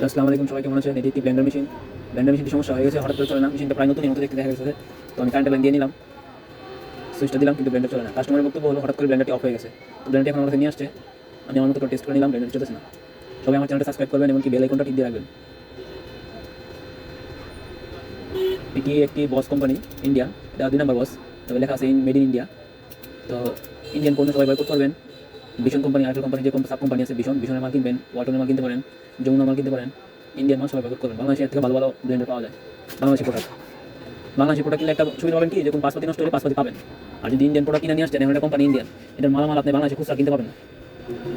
আসসালামু আলাইকুম, সবাই কেমন আছেন? এটি একটি ব্লেন্ডার মেশিন। ব্লেন্ডার মেশিনটি সমস্যা হয়ে গেছে, হঠাৎ করে চলে না। মেশিনটা প্রায় নতুনের মতো দেখতে দেখা গেছে। তো আমি কারেন্টের লাইন দিয়ে নিলাম, সুইচটা দিলাম, কিন্তু ব্লেন্ডার চলে না। কাস্টমারের বক্তব্য হলো হঠাৎ করে ব্লেন্ডারটি অফ হয়ে গেছে। তো ব্লেন্ডারটি এখন আমার কাছে নিয়ে আসছে, আমি আমার মতো করে টেস্ট করে নিলাম, ব্লেন্ডার চলতেছে না। সবাই আমার চ্যানেলটা সাবস্ক্রাইব করবেন এবং কি বেল আইকনটা টিপ দিয়ে রাখবেন। এটি একটি বস কোম্পানি, ইন্ডিয়ান, এটা 2 নম্বর বস। তবে লেখা আছে মেড ইন ইন্ডিয়া। তো ইন্ডিয়ান পণ্য সবাই বয়কট করবেন। ভীষণ কোম্পানি, আরেকটা কোম্পানি, যে সাব কোম্পানি আছে ভীষণের মাল কিনবেন, ওয়ালটনের মাল কিনতে পারেন, যমুনার মাল কিনতে পারেন। ইন্ডিয়ান মাল সবাই বয়কট করবেন। বাংলাদেশের থেকে ভালো ভালো ব্লেন্ডার পাওয়া যায়, বাংলাদেশি প্রোডাক্ট। বাংলাদেশি প্রোডাক্ট কিনলে একটা সুবিধা পাবেন কি, যখন পাসপোর্ট নষ্ট হলে পাসপোর্ট পাবেন। আর যদি ইন্ডিয়ান প্রোডাক্ট কিনে নিয়ে আসছেন, এখন একটা কোম্পানি ইন্ডিয়ান, এটার মালামাল আপনি বাংলাদেশে খুচরা কিনতে পাবেন না।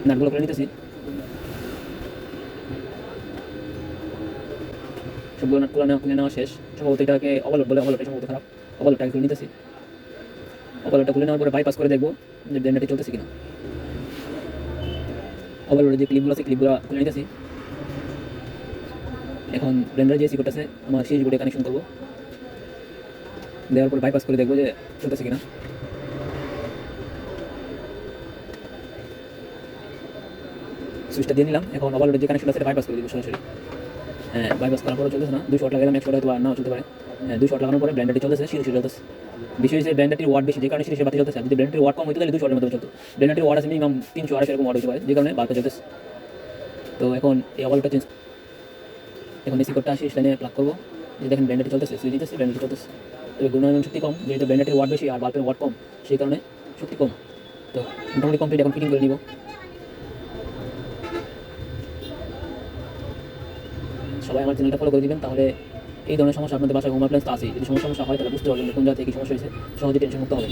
নাটগুলো করে নিতেছি, সবগুলো নাট খুলে নেওয়া শেষ। সম্ভবত এটাকে ওভারলোড বলে, ওভারলোডটা সম্ভবত খারাপ। ওভারলোডটাকে খুলে নিতেছি। ওভারলোডটা খুলে নেওয়ার পরে বাইপাস করে দেখবো যে ব্লেন্ডারটি চলতেছে কিনা। ওভারলোডে যে ক্লিপগুলো আছে, ক্লিপগুলো খুলে নিতেছি। এখন ব্লেন্ডারে যে সিকোট আছে, আমার সিরিজ বোর্ডে কানেকশন করবো। দেওয়ার পর বাইপাস করে দেখবো যে চলতেছে কিনা। সুইচটা দিয়ে নিলাম। এখন ওভারলোডের যে কানেকশন আছে, বাইপাস করে দিব সরাসরি। হ্যাঁ, বাইপাস করার পরে চলতেছে না। 2 শট লাগালাম, 1 শট হয়তো নাও চলতে পারে। হ্যাঁ, 2 শট লাগানোর পরে ব্লেন্ডারটি চলতেছে, সিরিজ চলতেছে। বিষয় হচ্ছে ব্লেন্ডারটির ওয়াট বেশি, যে কারণে সিরিজের বাতি চলতেছে। যদি ব্লেন্ডারটির ওয়াট কম হইতো তাহলে 2 শটের মধ্যে চলতো। ব্লেন্ডারটির ওয়াট আছে মিনিমাম 300-250 এরকম ওয়াট হতে পারে, যে কারণে বাল্বটা চলতেছে। তো এখন এই ওভারলোডটা চেঞ্জ, এখন এই সিকোটটা সিরিজ লাইনে প্লাগ করবো। যে দেখেন ব্লেন্ডারটি চলতেছে, সুইচ দিতেছি, ব্লেন্ডারটি চলতেছে। তবে ঘূর্ণায়মান শক্তি কম, যেহেতু ব্লেন্ডারটির ওয়াট বেশি আর বাল্বের ওয়াট কম, সেই কারণে শক্তি কম। তো মোটামুটি কমপ্লিট, এখন ফিটিং করে নিব। সবাই আমার চ্যানেলটা ফলো করে দিবেন, তাহলে এই ধরনের সমস্যা আপনাদের বাসায় হোম অ্যাপ্লায়েন্স তো আছেই। যদি সমস্যা হয় তাহলে বুঝতে পারবেন যে কোন জায়গা থেকে কী সমস্যা হয়েছে, সহজে টেনশন মুক্ত হবেন।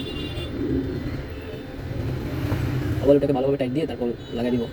ওভারলোডটাকে ভালোভাবে টাইট দিয়ে তারপর লাগিয়ে দিব।